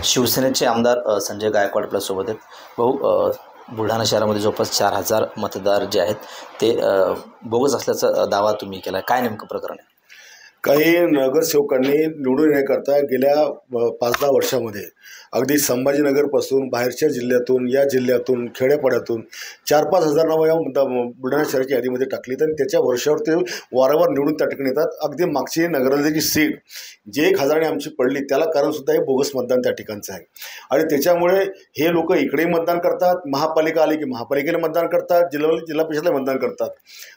शिवसेनेचे आमदार संजय गायकवाड आपल्यासोबत आहेत। भाऊ, बुलढाणा शहरामध्ये जवळपास 4000 मतदार जे आहेत ते बोगस असल्याचा दावा तुम्ही केला, काय नेमकं प्रकरण आहे? काही नगरसेवकांनी निवडून येण्याकरता गेल्या 5-10 वर्षामध्ये अगदी संभाजीनगरपासून बाहेरच्या जिल्ह्यातून, या जिल्ह्यातून, खेड्यापाड्यातून 4-5 हजार नावं या बुलढाणा शहराच्या यादीमध्ये टाकली आणि त्याच्या वर्षावर ते वारंवार निवडून त्या ठिकाणी येतात। अगदी मागची नगराध्यक्षाची सीट जे 1000 आमची पडली त्याला कारणसुद्धा हे बोगस मतदान त्या ठिकाणचं आहे आणि त्याच्यामुळे हे लोक इकडेही मतदान करतात, महापालिका आली की महापालिकेला मतदान करतात, जिल्हा परिषदेला मतदान करतात।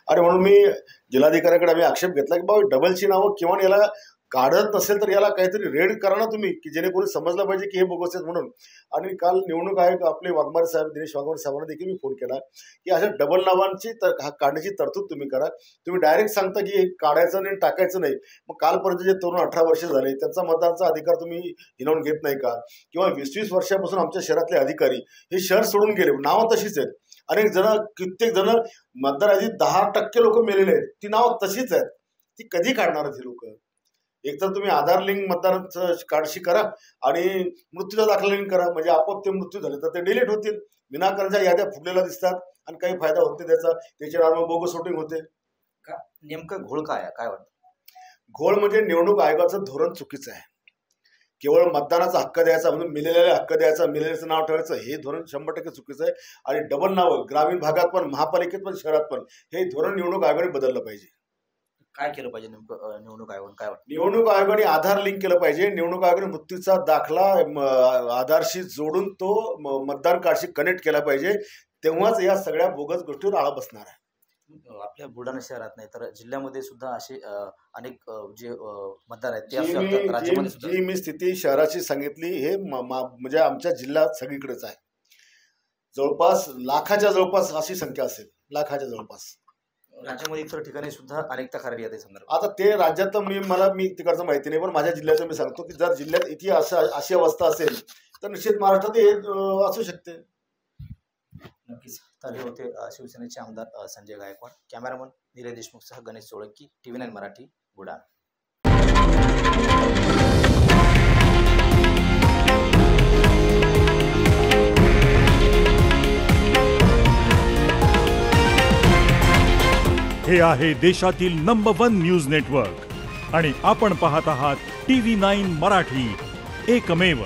आणि म्हणून मी जिल्हाधिकाऱ्याकडे आम्ही आक्षेप घेतला की बाबा डबलची नावं किंवा याला काढत नसेल तर याला काहीतरी रेड करा ना तुम्ही, की जेणेकरून समजलं पाहिजे की हे बोगस आहेत म्हणून। आणि काल निवडणूक आयोग आपले वाघमारे साहेब, दिनेश वाघमारे साहेबांना देखील मी फोन केला की अशा डबल नावांची काढण्याची तरतूद तुम्ही करा। तुम्ही डायरेक्ट सांगता की हे काढायचं नाही टाकायचं नाही, मग कालपर्यंत जे तरुण 18 वर्ष झाले त्यांचा मतदानाचा अधिकार तुम्ही हिरावून घेत नाही का? किंवा 20-20 वर्षापासून आमच्या शहरातले अधिकारी हे शहर सोडून गेले, नावं तशीच आहेत। अनेक जण, कित्येक जण मतदार आधी 10% लोक मेलेले आहेत, ती नावं तशीच आहेत, ती कधी काढणार आहेत ही लोक? एकतर तुम्ही आधार लिंक मतदानाचं कार्डशी करा आणि मृत्यूचा दाखला लिंक करा, म्हणजे आपोआप ते मृत्यू झाले तर ते डिलीट होतील। विनाकारणच्या याद्या फुटलेल्या दिसतात आणि काही फायदा होत नाही त्याचा, त्याच्या नावावर बोगस वोटिंग होते। नेमकं घोळ काय आहे, काय वाटतं? घोळ म्हणजे निवडणूक आयोगाचं धोरण चुकीचं आहे। केवळ मतदानाचा हक्क द्यायचा म्हणून मिळालेला हक्क द्यायचा, मिळालेलं नाव ठेवायचं, हे धोरण 100% चुकीचं आहे। आणि डबल नावं ग्रामीण भागात पण, महापालिकेत पण, शहरात पण हे धोरण निवडणूक आयोगाने बदललं पाहिजे। काय केलं पाहिजे नेमकं निवडणूक आयोगाने, काय वाटतं? निवडणूक आयोगाने आधार लिंक केलं पाहिजे। निवडणूक आयोगाने मृत्यूचा दाखला आधारशी जोडून तो मतदान कार्डशी कनेक्ट केला पाहिजे, तेव्हाच या सगळ्या बोगस गोष्टीवर आळा बसणार आहे। आपल्या बुलढाणा शहरात नाही तर जिल्ह्यामध्ये सुद्धा असे अनेक जे मतदार आहेत ते राज्यामध्ये सुद्धा। जी मी स्थिती शहराची सांगितली हे म्हणजे आमच्या जिल्ह्यात सगळीकडेच आहे। जवळपास लाखाच्या जवळपास अशी संख्या असेल, लाखाच्या जवळपास। राज्यामध्ये इतर ठिकाणी सुद्धा अनेक तक्रारी आहेत संदर्भात। आता ते राज्यात मी तिकडचं माहिती नाही, पण माझ्या जिल्ह्याचं मी सांगतो की जर जिल्ह्यात इथे अशी अवस्था असेल तर निश्चित महाराष्ट्रात हे असू शकते। नक्कीच। तर हे होते शिवसेनेचे आमदार संजय गायकवाड। कॅमेरामन निलेश देशमुखसह गणेश सोळंकी, TV9 मराठी, बुलढाणा। हे आहे देशातील नंबर 1 न्यूज नेटवर्क आणि आपण पाहत आहात TV9 मराठी, एकमेव।